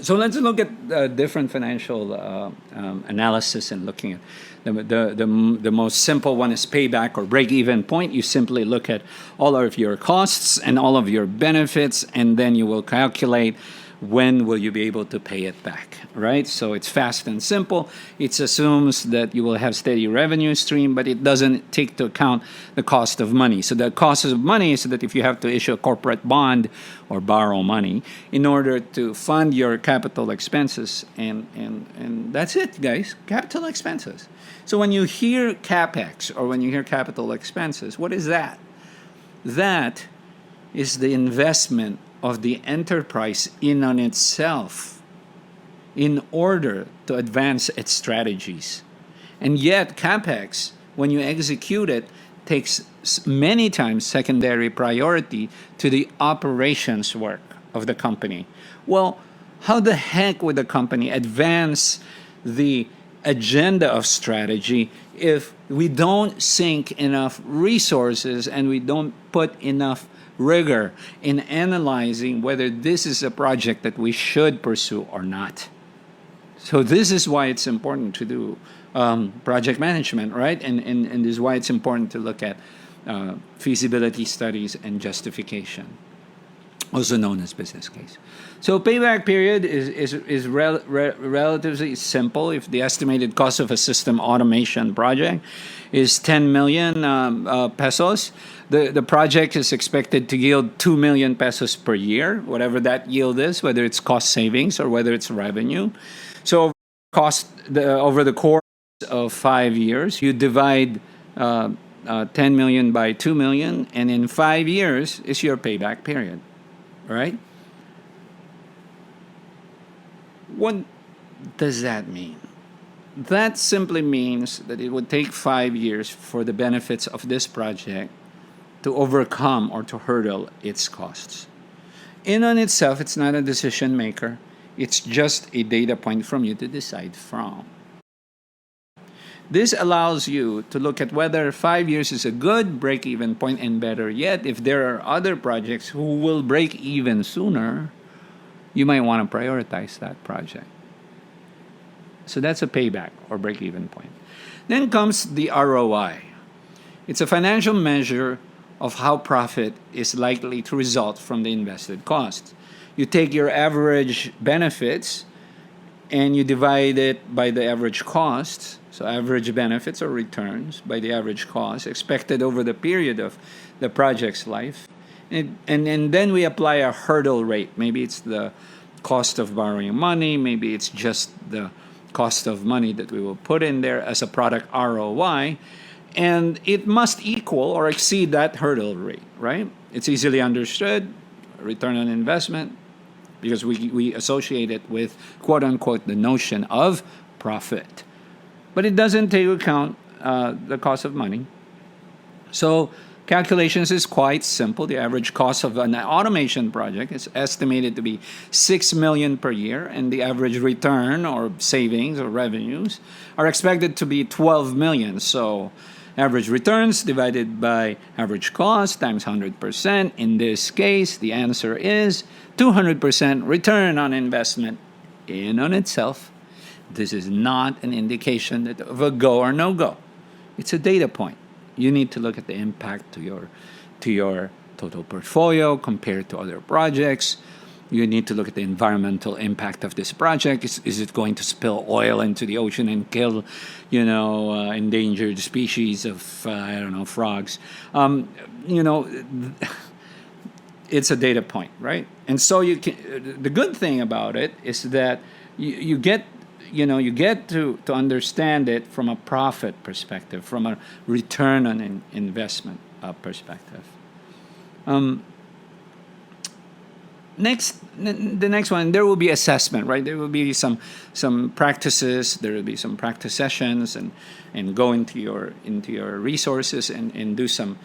So let's look at different financial analysis and looking at the most simple one is payback or break-even point. You simply look at all of your costs and all of your benefits, and then you will calculate when will you be able to pay it back, right? So it's fast and simple. It assumes that you will have steady revenue stream, but it doesn't take into account the cost of money. So the cost of money is that if you have to issue a corporate bond or borrow money in order to fund your capital expenses, and that's it, guys, capital expenses. So when you hear CapEx or when you hear capital expenses, what is that? That is the investment of the enterprise in on itself in order to advance its strategies. And yet, CapEx, when you execute it, takes many times secondary priority to the operations work of the company. Well, how the heck would the company advance the agenda of strategy if we don't sink enough resources and we don't put enough rigor in analyzing whether this is a project that we should pursue or not? So this is why it's important to do project management, right? And this is why it's important to look at feasibility studies and justification, also known as business case. So payback period is relatively simple. If the estimated cost of a system automation project is 10 million pesos, the project is expected to yield 2 million pesos per year, whatever that yield is, whether it's cost savings or whether it's revenue. So over the course of 5 years, you divide 10 million by 2 million, and in 5 years is your payback period, right? What does that mean? That simply means that it would take 5 years for the benefits of this project to overcome or to hurdle its costs. In on itself, it's not a decision maker. It's just a data point from you to decide from. This allows you to look at whether 5 years is a good break-even point, and better yet, if there are other projects who will break even sooner, you might want to prioritize that project. So that's a payback or break-even point. Then comes the ROI. It's a financial measure of how profit is likely to result from the invested cost. You take your average benefits and you divide it by the average costs. So average benefits or returns by the average cost expected over the period of the project's life. And then we apply a hurdle rate. Maybe it's the cost of borrowing money. Maybe it's just the cost of money that we will put in there as a product ROI. And it must equal or exceed that hurdle rate, right? It's easily understood, return on investment, because we associate it with, quote unquote, the notion of profit. But it doesn't take into account the cost of money. So calculations is quite simple. The average cost of an automation project is estimated to be 6 million per year, and the average return or savings or revenues are expected to be 12 million. So average returns divided by average cost times 100%. In this case, the answer is 200% return on investment in on itself. This is not an indication of a go or no go. It's a data point. You need to look at the impact to your total portfolio compared to other projects. You need to look at the environmental impact of this project. Is it going to spill oil into the ocean and kill, endangered species of, frogs? It's a data point, right? And so the good thing about it is that you get to understand it from a profit perspective, from a return on investment perspective. The next one, there will be assessment, right? There will be some practices. There will be some practice sessions, and go into your resources and do some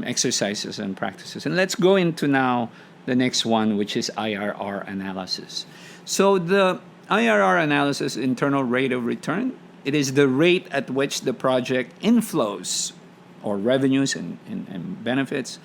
exercises and practices. And let's go into now the next one, which is IRR analysis. So the IRR analysis, internal rate of return, it is the rate at which the project inflows or revenues and benefits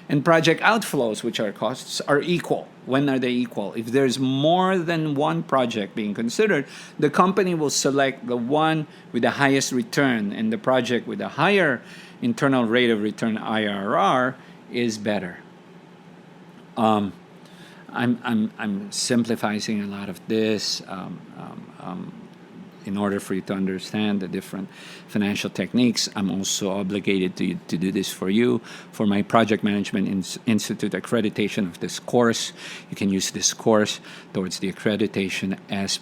and project outflows, which are costs, are equal. When are they equal? If there's more than one project being considered, the company will select the one with the highest return, and the project with a higher internal rate of return IRR is better. I'm simplifying a lot of this in order for you to understand the different financial techniques. I'm also obligated to do this for you. For my Project Management Institute accreditation of this course, you can use this course towards the accreditation as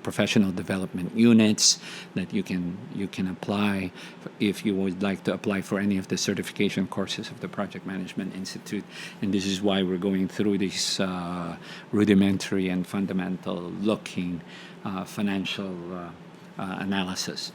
professional development units that you can apply if you would like to apply for any of the certification courses of the Project Management Institute. And this is why we're going through these rudimentary and fundamental looking financial analysis.